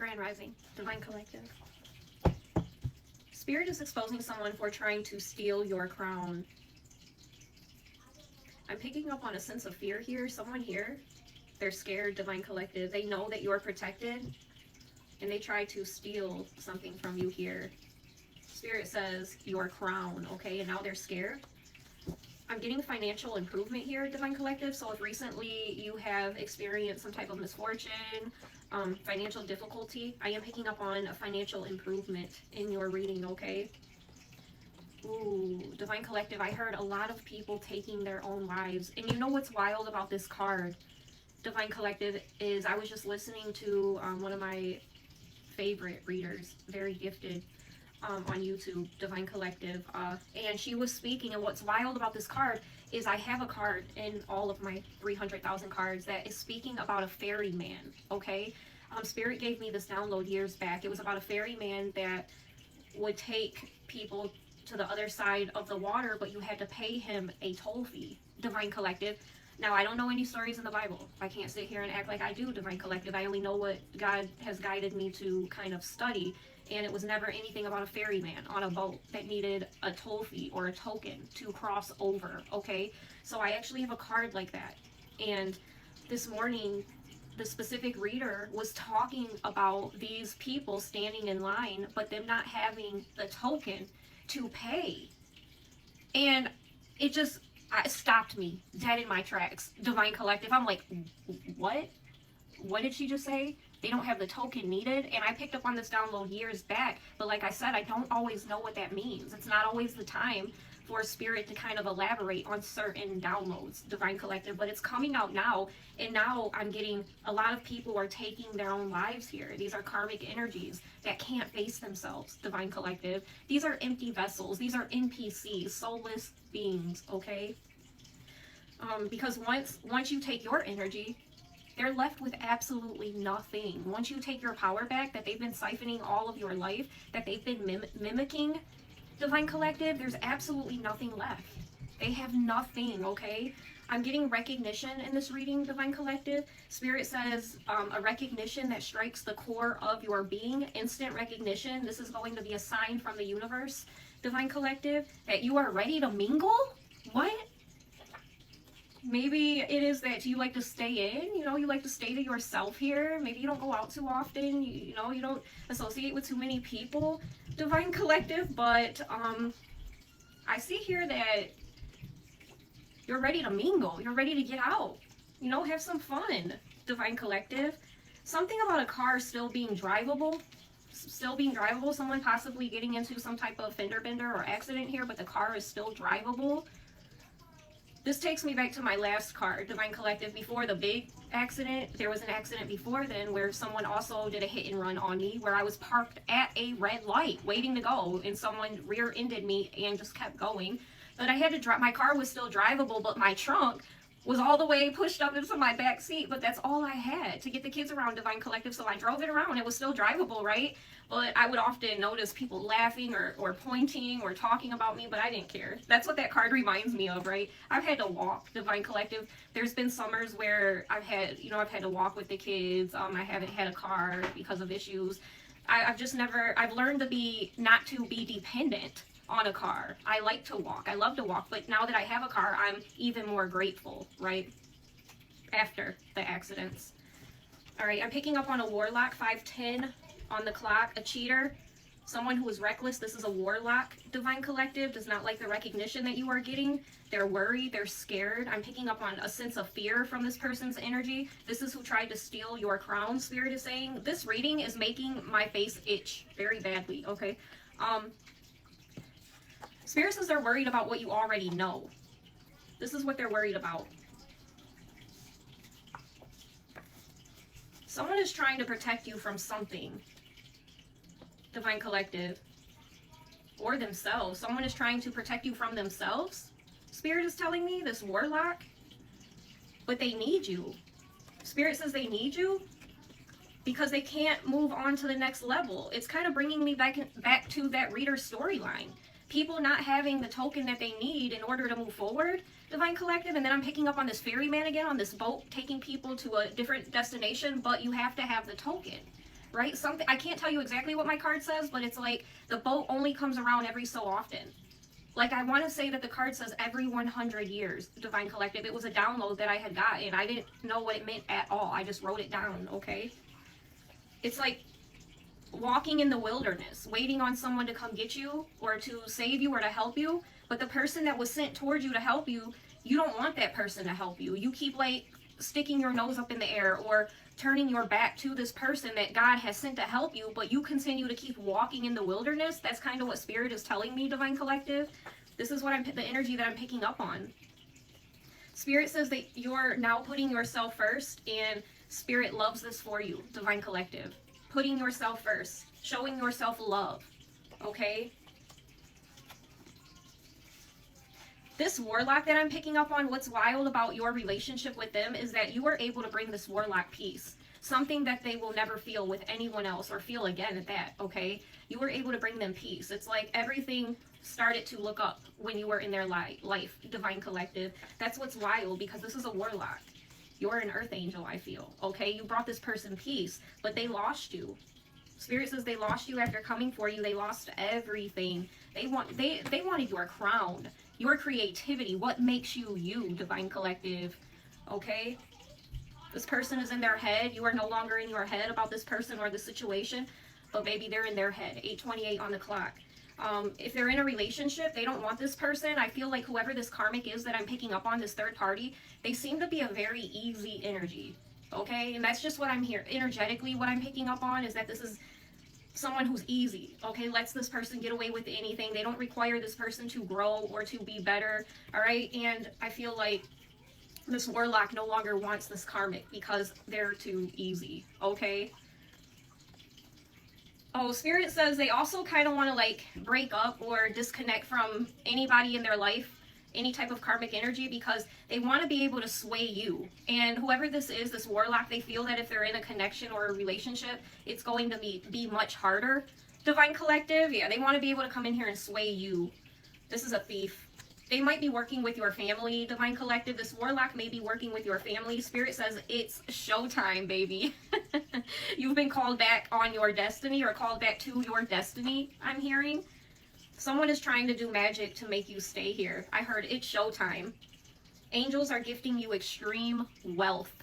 Grand Rising, Divine Collective. Spirit is exposing someone for trying to steal your crown. I'm picking up on a sense of fear here. Someone here, they're scared, Divine Collective. They know that you're protected, and they try to steal something from you here. Spirit says your crown, okay? And now they're scared. I'm getting financial improvement here, Divine Collective. So if recently you have experienced some type of misfortune, financial difficulty, I am picking up on a financial improvement in your reading, okay? Ooh, Divine Collective, I heard a lot of people taking their own lives. And you know what's wild about this card, Divine Collective, is I was just listening to one of my favorite readers, very gifted, on YouTube, Divine Collective, and she was speaking, and what's wild about this card is I have a card in all of my 300,000 cards that is speaking about a ferryman, okay? Spirit gave me this download years back. It was about a ferryman that would take people to the other side of the water, but you had to pay him a toll fee, Divine Collective. Now, I don't know any stories in the Bible. I can't sit here and act like I do, Divine Collective. I only know what God has guided me to kind of study. And it was never anything about a ferryman on a boat that needed a toll fee or a token to cross over, okay? So I actually have a card like that. And this morning, the specific reader was talking about these people standing in line, but them not having the token to pay. And it just stopped me dead in my tracks, Divine Collective. I'm like, what? What did she just say? They don't have the token needed? And I picked up on this download years back, but like I said, I don't always know what that means. It's not always the time for Spirit to kind of elaborate on certain downloads, Divine Collective, but it's coming out now, and now I'm getting a lot of people are taking their own lives here. These are karmic energies that can't face themselves, Divine Collective. These are empty vessels. These are NPCs, soulless beings, okay? Because once you take your energy, they're left with absolutely nothing. Once you take your power back that they've been siphoning all of your life, that they've been mimicking, Divine Collective, there's absolutely nothing left. They have nothing, okay? I'm getting recognition in this reading, Divine Collective. Spirit says a recognition that strikes the core of your being, instant recognition. This is going to be a sign from the universe, Divine Collective, that you are ready to mingle? What? Maybe it is that you like to stay in, you know, you like to stay to yourself here. Maybe you don't go out too often, you know, you don't associate with too many people, Divine Collective, but I see here that you're ready to mingle, you're ready to get out, you know, have some fun, Divine Collective. Something about a car still being drivable, someone possibly getting into some type of fender bender or accident here, but the car is still drivable. This takes me back to my last card, Divine Collective. Before the big accident, there was an accident before then where someone also did a hit and run on me, where I was parked at a red light waiting to go, and someone rear-ended me and just kept going. But I had to drive, my car was still drivable, but my trunk was all the way pushed up into my back seat, but that's all I had to get the kids around, Divine Collective, so I drove it around. It was still drivable, right? But I would often notice people laughing or pointing or talking about me, but I didn't care. That's what that card reminds me of, right? I've had to walk, Divine Collective. There's been summers where I've had to walk with the kids. I haven't had a car because of issues. I've learned not to be dependent on a car. I like to walk. I love to walk, but now that I have a car, I'm even more grateful, right? After the accidents. All right, I'm picking up on a warlock, 510 on the clock, a cheater, someone who is reckless. This is a warlock, Divine Collective, does not like the recognition that you are getting. They're worried, they're scared. I'm picking up on a sense of fear from this person's energy. This is who tried to steal your crown, Spirit is saying. This reading is making my face itch very badly, okay? Spirit says they're worried about what you already know. This is what they're worried about. Someone is trying to protect you from something, Divine Collective, or themselves. Someone is trying to protect you from themselves, Spirit is telling me, this warlock. But they need you. Spirit says they need you because they can't move on to the next level. It's kind of bringing me back to that reader's storyline. People not having the token that they need in order to move forward, Divine Collective. And then I'm picking up on this ferryman again, on this boat taking people to a different destination, but you have to have the token. right? Something, I can't tell you exactly what my card says, but it's like the boat only comes around every so often. Like, I want to say that the card says every 100 years, Divine Collective. It was a download that I had gotten. I didn't know what it meant at all. I just wrote it down, okay? It's like walking in the wilderness, waiting on someone to come get you or to save you or to help you. But the person that was sent towards you to help you, you don't want that person to help you. You keep, like, sticking your nose up in the air or turning your back to this person that God has sent to help you, but you continue to keep walking in the wilderness. That's kind of what Spirit is telling me, Divine Collective. This is what the energy that I'm picking up on. Spirit says that you're now putting yourself first, and Spirit loves this for you, Divine Collective. Putting yourself first, showing yourself love, okay? This warlock that I'm picking up on, what's wild about your relationship with them is that you are able to bring this warlock peace. Something that they will never feel with anyone else or feel again at that, okay? You were able to bring them peace. It's like everything started to look up when you were in their life, Divine Collective. That's what's wild, because this is a warlock. You're an earth angel, I feel, okay? You brought this person peace, but they lost you. Spirit says they lost you after coming for you. They lost everything. They wanted your crown. Your creativity, what makes you you, Divine Collective, okay? This person is in their head. You are no longer in your head about this person or the situation, but maybe they're in their head. 8:28 on the clock. If they're in a relationship, they don't want this person. I feel like whoever this karmic is that I'm picking up on, this third party, they seem to be a very easy energy, okay? And that's just what I'm here. Energetically, what I'm picking up on is that this is someone who's easy, okay, lets this person get away with anything. They don't require this person to grow or to be better, all right? And I feel like this warlock no longer wants this karmic because they're too easy, okay? Oh, Spirit says they also kind of want to, like, break up or disconnect from anybody in their life, any type of karmic energy, because they want to be able to sway you. And whoever this is, this warlock, they feel that if they're in a connection or a relationship, it's going to be much harder. Divine Collective, yeah, they want to be able to come in here and sway you. This is a thief. They might be working with your family, Divine Collective. This warlock may be working with your family. Spirit says it's showtime, baby. You've been called back on your destiny, or called back to your destiny, I'm hearing. Someone is trying to do magic to make you stay here. I heard it's showtime. Angels are gifting you extreme wealth,